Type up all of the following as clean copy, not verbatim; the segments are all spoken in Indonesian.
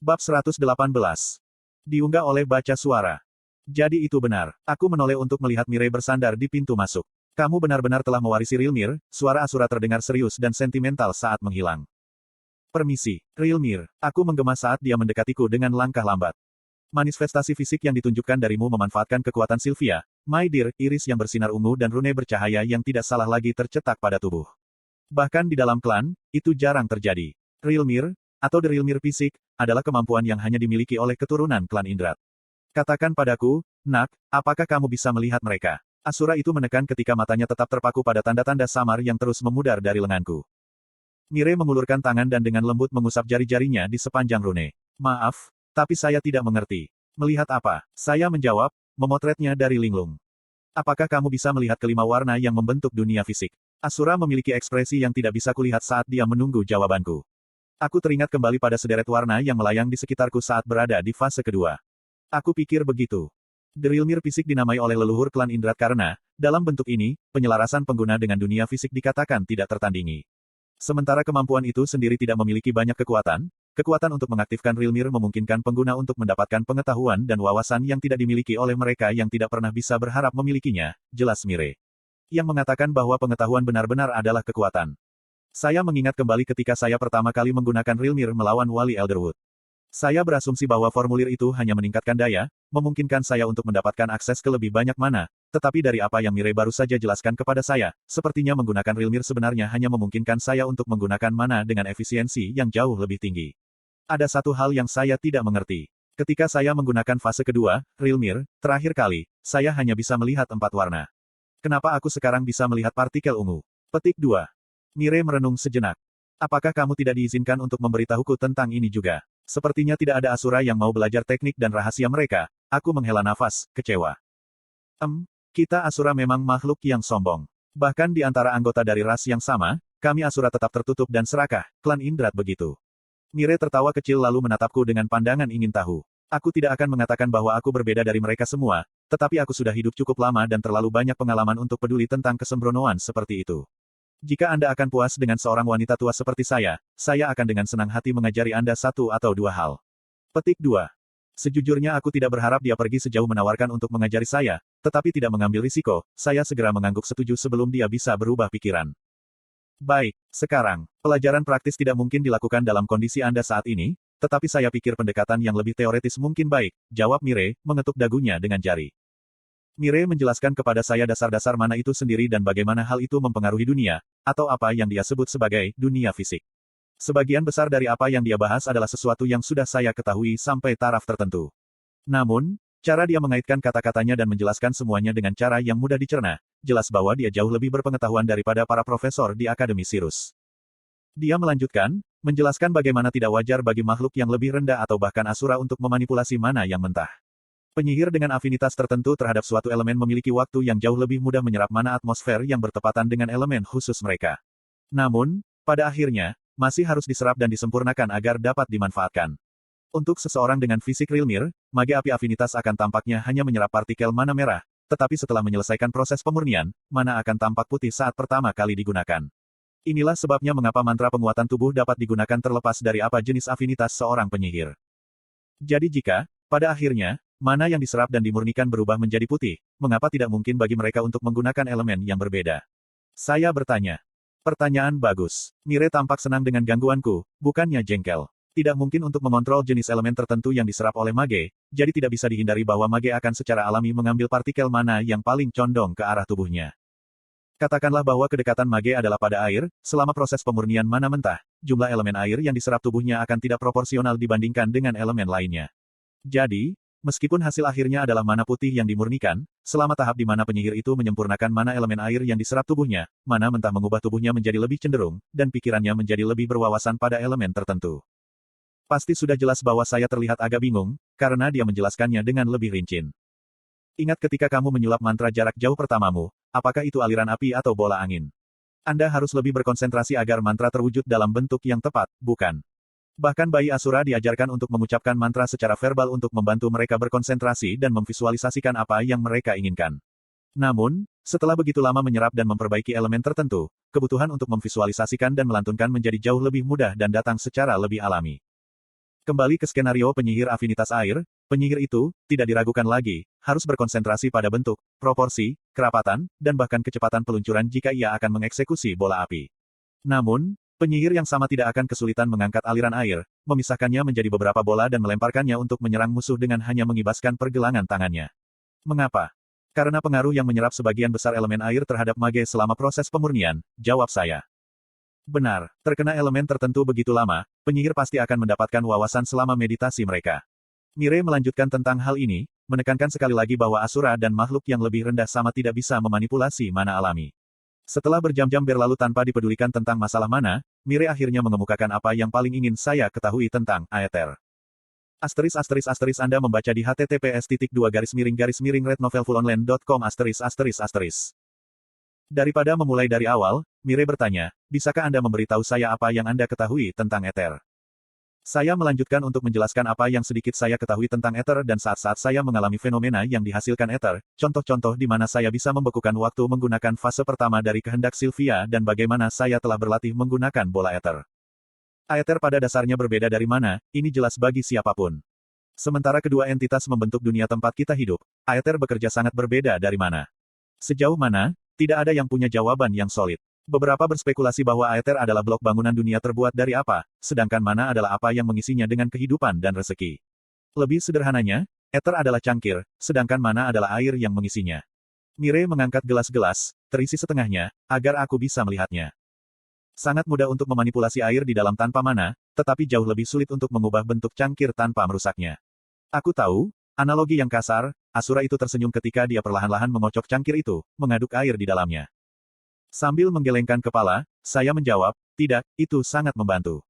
Bab 118. Diunggah oleh baca suara. Jadi itu benar. Aku menoleh untuk melihat Mirei bersandar di pintu masuk. Kamu benar-benar telah mewarisi Rilmir, suara Asura terdengar serius dan sentimental saat menghilang. Permisi, Rilmir. Aku menggema saat dia mendekatiku dengan langkah lambat. Manifestasi fisik yang ditunjukkan darimu memanfaatkan kekuatan Sylvia, my dear, iris yang bersinar ungu dan rune bercahaya yang tidak salah lagi tercetak pada tubuh. Bahkan di dalam klan, itu jarang terjadi. Rilmir, atau The Rilmir Fisik, adalah kemampuan yang hanya dimiliki oleh keturunan klan Indrat. Katakan padaku, Nak, apakah kamu bisa melihat mereka? Asura itu menekan ketika matanya tetap terpaku pada tanda-tanda samar yang terus memudar dari lenganku. Mirei mengulurkan tangan dan dengan lembut mengusap jari-jarinya di sepanjang rune. Maaf, tapi saya tidak mengerti. Melihat apa? Saya menjawab, memotretnya dari linglung. Apakah kamu bisa melihat kelima warna yang membentuk dunia fisik? Asura memiliki ekspresi yang tidak bisa kulihat saat dia menunggu jawabanku. Aku teringat kembali pada sederet warna yang melayang di sekitarku saat berada di fase kedua. Aku pikir begitu. The Rilmir Fisik dinamai oleh leluhur klan Indrat karena, dalam bentuk ini, penyelarasan pengguna dengan dunia fisik dikatakan tidak tertandingi. Sementara kemampuan itu sendiri tidak memiliki banyak kekuatan, kekuatan untuk mengaktifkan Rilmir memungkinkan pengguna untuk mendapatkan pengetahuan dan wawasan yang tidak dimiliki oleh mereka yang tidak pernah bisa berharap memilikinya, jelas Mirei. Yang mengatakan bahwa pengetahuan benar-benar adalah kekuatan. Saya mengingat kembali ketika saya pertama kali menggunakan Rilmir melawan Wali Elderwood. Saya berasumsi bahwa formulir itu hanya meningkatkan daya, memungkinkan saya untuk mendapatkan akses ke lebih banyak mana, tetapi dari apa yang Mirei baru saja jelaskan kepada saya, sepertinya menggunakan Rilmir sebenarnya hanya memungkinkan saya untuk menggunakan mana dengan efisiensi yang jauh lebih tinggi. Ada satu hal yang saya tidak mengerti. Ketika saya menggunakan fase kedua, Rilmir, terakhir kali, saya hanya bisa melihat 4 warna. Kenapa aku sekarang bisa melihat partikel ungu? Petik 2. Mirei merenung sejenak. Apakah kamu tidak diizinkan untuk memberitahuku tentang ini juga? Sepertinya tidak ada Asura yang mau belajar teknik dan rahasia mereka. Aku menghela nafas, kecewa. Kita Asura memang makhluk yang sombong. Bahkan di antara anggota dari ras yang sama, kami Asura tetap tertutup dan serakah, klan Indrat begitu. Mirei tertawa kecil lalu menatapku dengan pandangan ingin tahu. Aku tidak akan mengatakan bahwa aku berbeda dari mereka semua, tetapi aku sudah hidup cukup lama dan terlalu banyak pengalaman untuk peduli tentang kesembronoan seperti itu. Jika Anda akan puas dengan seorang wanita tua seperti saya akan dengan senang hati mengajari Anda 1 atau 2 hal. Petik 2. Sejujurnya aku tidak berharap dia pergi sejauh menawarkan untuk mengajari saya, tetapi tidak mengambil risiko, saya segera mengangguk setuju sebelum dia bisa berubah pikiran. Baik, sekarang, pelajaran praktis tidak mungkin dilakukan dalam kondisi Anda saat ini, tetapi saya pikir pendekatan yang lebih teoretis mungkin baik, jawab Mirei, mengetuk dagunya dengan jari. Mirei menjelaskan kepada saya dasar-dasar mana itu sendiri dan bagaimana hal itu mempengaruhi dunia, atau apa yang dia sebut sebagai dunia fisik. Sebagian besar dari apa yang dia bahas adalah sesuatu yang sudah saya ketahui sampai taraf tertentu. Namun, cara dia mengaitkan kata-katanya dan menjelaskan semuanya dengan cara yang mudah dicerna, jelas bahwa dia jauh lebih berpengetahuan daripada para profesor di Akademi Sirus. Dia melanjutkan, menjelaskan bagaimana tidak wajar bagi makhluk yang lebih rendah atau bahkan Asura untuk memanipulasi mana yang mentah. Penyihir dengan afinitas tertentu terhadap suatu elemen memiliki waktu yang jauh lebih mudah menyerap mana atmosfer yang bertepatan dengan elemen khusus mereka. Namun, pada akhirnya, masih harus diserap dan disempurnakan agar dapat dimanfaatkan. Untuk seseorang dengan fisik Rilmir, mage api afinitas akan tampaknya hanya menyerap partikel mana merah, tetapi setelah menyelesaikan proses pemurnian, mana akan tampak putih saat pertama kali digunakan. Inilah sebabnya mengapa mantra penguatan tubuh dapat digunakan terlepas dari apa jenis afinitas seorang penyihir. Jadi jika, pada akhirnya, mana yang diserap dan dimurnikan berubah menjadi putih, mengapa tidak mungkin bagi mereka untuk menggunakan elemen yang berbeda? Saya bertanya. Pertanyaan bagus. Mirei tampak senang dengan gangguanku, bukannya jengkel. Tidak mungkin untuk mengontrol jenis elemen tertentu yang diserap oleh mage, jadi tidak bisa dihindari bahwa mage akan secara alami mengambil partikel mana yang paling condong ke arah tubuhnya. Katakanlah bahwa kedekatan mage adalah pada air, selama proses pemurnian mana mentah, jumlah elemen air yang diserap tubuhnya akan tidak proporsional dibandingkan dengan elemen lainnya. Jadi, meskipun hasil akhirnya adalah mana putih yang dimurnikan, selama tahap di mana penyihir itu menyempurnakan mana elemen air yang diserap tubuhnya, mana mentah mengubah tubuhnya menjadi lebih cenderung, dan pikirannya menjadi lebih berwawasan pada elemen tertentu. Pasti sudah jelas bahwa saya terlihat agak bingung, karena dia menjelaskannya dengan lebih rinci. Ingat ketika kamu menyulap mantra jarak jauh pertamamu, apakah itu aliran api atau bola angin? Anda harus lebih berkonsentrasi agar mantra terwujud dalam bentuk yang tepat, bukan? Bahkan bayi Asura diajarkan untuk mengucapkan mantra secara verbal untuk membantu mereka berkonsentrasi dan memvisualisasikan apa yang mereka inginkan. Namun, setelah begitu lama menyerap dan memperbaiki elemen tertentu, kebutuhan untuk memvisualisasikan dan melantunkan menjadi jauh lebih mudah dan datang secara lebih alami. Kembali ke skenario penyihir afinitas air, penyihir itu, tidak diragukan lagi, harus berkonsentrasi pada bentuk, proporsi, kerapatan, dan bahkan kecepatan peluncuran jika ia akan mengeksekusi bola api. Namun, penyihir yang sama tidak akan kesulitan mengangkat aliran air, memisahkannya menjadi beberapa bola dan melemparkannya untuk menyerang musuh dengan hanya mengibaskan pergelangan tangannya. Mengapa? Karena pengaruh yang menyerap sebagian besar elemen air terhadap mage selama proses pemurnian, jawab saya. Benar, terkena elemen tertentu begitu lama, penyihir pasti akan mendapatkan wawasan selama meditasi mereka. Mire melanjutkan tentang hal ini, menekankan sekali lagi bahwa asura dan makhluk yang lebih rendah sama tidak bisa memanipulasi mana alami. Setelah berjam-jam berlalu tanpa dipedulikan tentang masalah mana, Mire akhirnya mengemukakan apa yang paling ingin saya ketahui tentang Aether. Anda membaca di https://rednovelfullonline.com. Daripada memulai dari awal, Mire bertanya, bisakah Anda memberitahu saya apa yang Anda ketahui tentang Aether? Saya melanjutkan untuk menjelaskan apa yang sedikit saya ketahui tentang Aether dan saat-saat saya mengalami fenomena yang dihasilkan Aether, contoh-contoh di mana saya bisa membekukan waktu menggunakan fase pertama dari kehendak Sylvia dan bagaimana saya telah berlatih menggunakan bola Aether. Aether pada dasarnya berbeda dari mana, ini jelas bagi siapapun. Sementara kedua entitas membentuk dunia tempat kita hidup, Aether bekerja sangat berbeda dari mana. Sejauh mana, tidak ada yang punya jawaban yang solid. Beberapa berspekulasi bahwa Aether adalah blok bangunan dunia terbuat dari apa, sedangkan mana adalah apa yang mengisinya dengan kehidupan dan rezeki. Lebih sederhananya, Aether adalah cangkir, sedangkan mana adalah air yang mengisinya. Mire mengangkat gelas-gelas, terisi setengahnya, agar aku bisa melihatnya. Sangat mudah untuk memanipulasi air di dalam tanpa mana, tetapi jauh lebih sulit untuk mengubah bentuk cangkir tanpa merusaknya. Aku tahu, analogi yang kasar, asura itu tersenyum ketika dia perlahan-lahan mengocok cangkir itu, mengaduk air di dalamnya. Sambil menggelengkan kepala, saya menjawab, tidak, itu sangat membantu.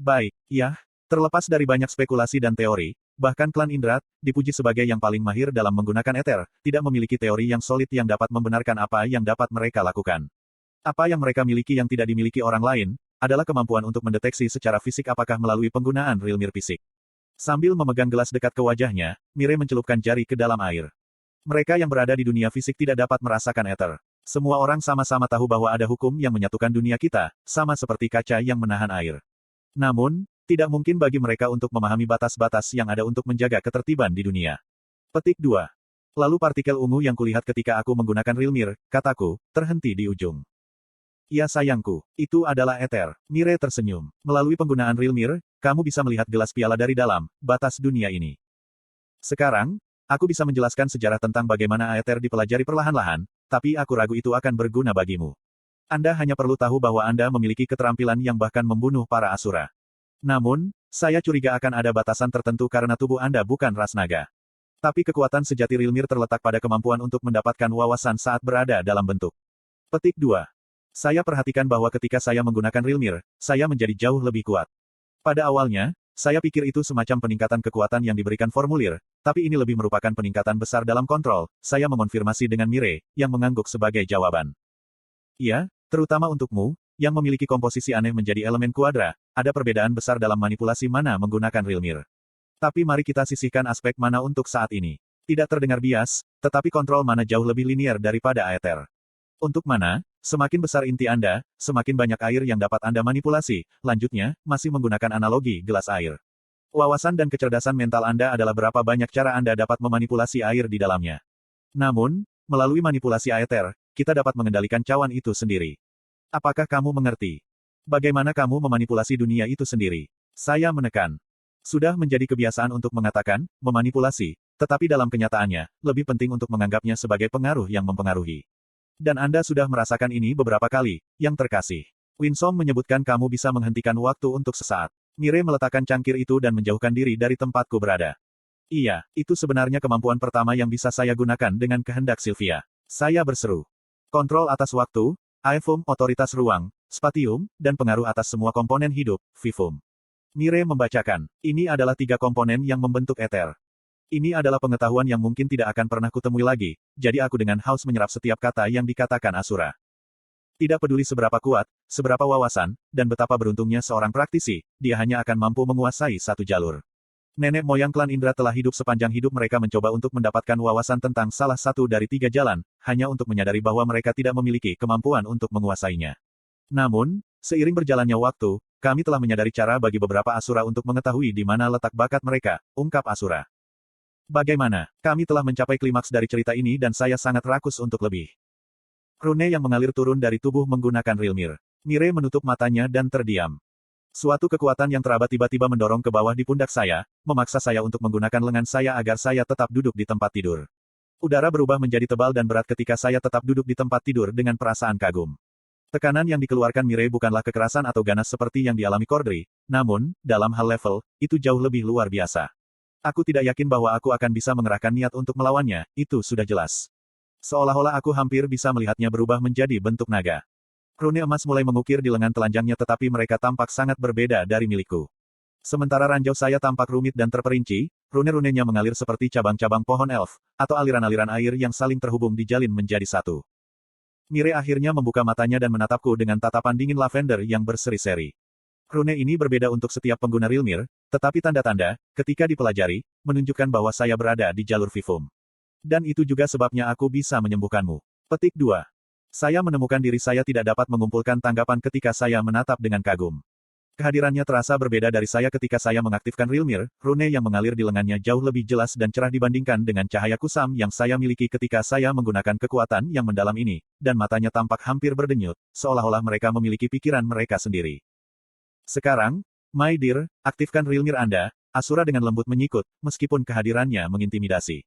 Baik, ya, terlepas dari banyak spekulasi dan teori, bahkan klan Indra, dipuji sebagai yang paling mahir dalam menggunakan Aether, tidak memiliki teori yang solid yang dapat membenarkan apa yang dapat mereka lakukan. Apa yang mereka miliki yang tidak dimiliki orang lain, adalah kemampuan untuk mendeteksi secara fisik apakah melalui penggunaan real mirror fisik. Sambil memegang gelas dekat ke wajahnya, Mire mencelupkan jari ke dalam air. Mereka yang berada di dunia fisik tidak dapat merasakan Aether. Semua orang sama-sama tahu bahwa ada hukum yang menyatukan dunia kita, sama seperti kaca yang menahan air. Namun, tidak mungkin bagi mereka untuk memahami batas-batas yang ada untuk menjaga ketertiban di dunia. Petik 2. Lalu partikel ungu yang kulihat ketika aku menggunakan real mirror, kataku, terhenti di ujung. Ya sayangku, itu adalah Aether. Mire tersenyum. Melalui penggunaan real mirror, kamu bisa melihat gelas piala dari dalam, batas dunia ini. Sekarang, aku bisa menjelaskan sejarah tentang bagaimana Aether dipelajari perlahan-lahan, tapi aku ragu itu akan berguna bagimu. Anda hanya perlu tahu bahwa Anda memiliki keterampilan yang bahkan membunuh para asura. Namun, saya curiga akan ada batasan tertentu karena tubuh Anda bukan ras naga. Tapi kekuatan sejati real mirror terletak pada kemampuan untuk mendapatkan wawasan saat berada dalam bentuk. Petik 2. Saya perhatikan bahwa ketika saya menggunakan real mirror, saya menjadi jauh lebih kuat. Pada awalnya, saya pikir itu semacam peningkatan kekuatan yang diberikan formulir, tapi ini lebih merupakan peningkatan besar dalam kontrol. Saya mengonfirmasi dengan Mire, yang mengangguk sebagai jawaban. Iya, terutama untukmu, yang memiliki komposisi aneh menjadi elemen kuadra, ada perbedaan besar dalam manipulasi mana menggunakan real mirror. Tapi mari kita sisihkan aspek mana untuk saat ini. Tidak terdengar bias, tetapi kontrol mana jauh lebih linier daripada Aether. Untuk mana, semakin besar inti Anda, semakin banyak air yang dapat Anda manipulasi. Lanjutnya, masih menggunakan analogi gelas air. Wawasan dan kecerdasan mental Anda adalah berapa banyak cara Anda dapat memanipulasi air di dalamnya. Namun, melalui manipulasi Aether, kita dapat mengendalikan cawan itu sendiri. Apakah kamu mengerti? Bagaimana kamu memanipulasi dunia itu sendiri? Saya menekan. Sudah menjadi kebiasaan untuk mengatakan, memanipulasi, tetapi dalam kenyataannya, lebih penting untuk menganggapnya sebagai pengaruh yang mempengaruhi. Dan Anda sudah merasakan ini beberapa kali, yang terkasih. Winsome menyebutkan kamu bisa menghentikan waktu untuk sesaat. Mire meletakkan cangkir itu dan menjauhkan diri dari tempatku berada. Iya, itu sebenarnya kemampuan pertama yang bisa saya gunakan dengan kehendak Sylvia. Saya berseru. Kontrol atas waktu, Aefum, otoritas ruang, spatium, dan pengaruh atas semua komponen hidup, Vivum. Mire membacakan, ini adalah 3 komponen yang membentuk Aether. Ini adalah pengetahuan yang mungkin tidak akan pernah kutemui lagi, jadi aku dengan haus menyerap setiap kata yang dikatakan Asura. Tidak peduli seberapa kuat, seberapa wawasan, dan betapa beruntungnya seorang praktisi, dia hanya akan mampu menguasai satu jalur. Nenek moyang klan Indra telah hidup sepanjang hidup mereka mencoba untuk mendapatkan wawasan tentang salah satu dari 3 jalan, hanya untuk menyadari bahwa mereka tidak memiliki kemampuan untuk menguasainya. Namun, seiring berjalannya waktu, kami telah menyadari cara bagi beberapa Asura untuk mengetahui di mana letak bakat mereka, ungkap Asura. Bagaimana? Kami telah mencapai klimaks dari cerita ini dan saya sangat rakus untuk lebih. Rune yang mengalir turun dari tubuh menggunakan Rilmir. Mire menutup matanya dan terdiam. Suatu kekuatan yang terabad tiba-tiba mendorong ke bawah di pundak saya, memaksa saya untuk menggunakan lengan saya agar saya tetap duduk di tempat tidur. Udara berubah menjadi tebal dan berat ketika saya tetap duduk di tempat tidur dengan perasaan kagum. Tekanan yang dikeluarkan Mire bukanlah kekerasan atau ganas seperti yang dialami Cordry, namun, dalam hal level, itu jauh lebih luar biasa. Aku tidak yakin bahwa aku akan bisa mengerahkan niat untuk melawannya, itu sudah jelas. Seolah-olah aku hampir bisa melihatnya berubah menjadi bentuk naga. Rune emas mulai mengukir di lengan telanjangnya tetapi mereka tampak sangat berbeda dari milikku. Sementara ranjau saya tampak rumit dan terperinci, rune-runenya mengalir seperti cabang-cabang pohon elf, atau aliran-aliran air yang saling terhubung dijalin menjadi satu. Mire akhirnya membuka matanya dan menatapku dengan tatapan dingin lavender yang berseri-seri. Rune ini berbeda untuk setiap pengguna Rilmir, tetapi tanda-tanda, ketika dipelajari, menunjukkan bahwa saya berada di jalur Vivum. Dan itu juga sebabnya aku bisa menyembuhkanmu. Petik 2. Saya menemukan diri saya tidak dapat mengumpulkan tanggapan ketika saya menatap dengan kagum. Kehadirannya terasa berbeda dari saya ketika saya mengaktifkan Rilmir, rune yang mengalir di lengannya jauh lebih jelas dan cerah dibandingkan dengan cahaya kusam yang saya miliki ketika saya menggunakan kekuatan yang mendalam ini, dan matanya tampak hampir berdenyut, seolah-olah mereka memiliki pikiran mereka sendiri. Sekarang, my dear, aktifkan Rilmir Anda, Asura dengan lembut menyikut, meskipun kehadirannya mengintimidasi.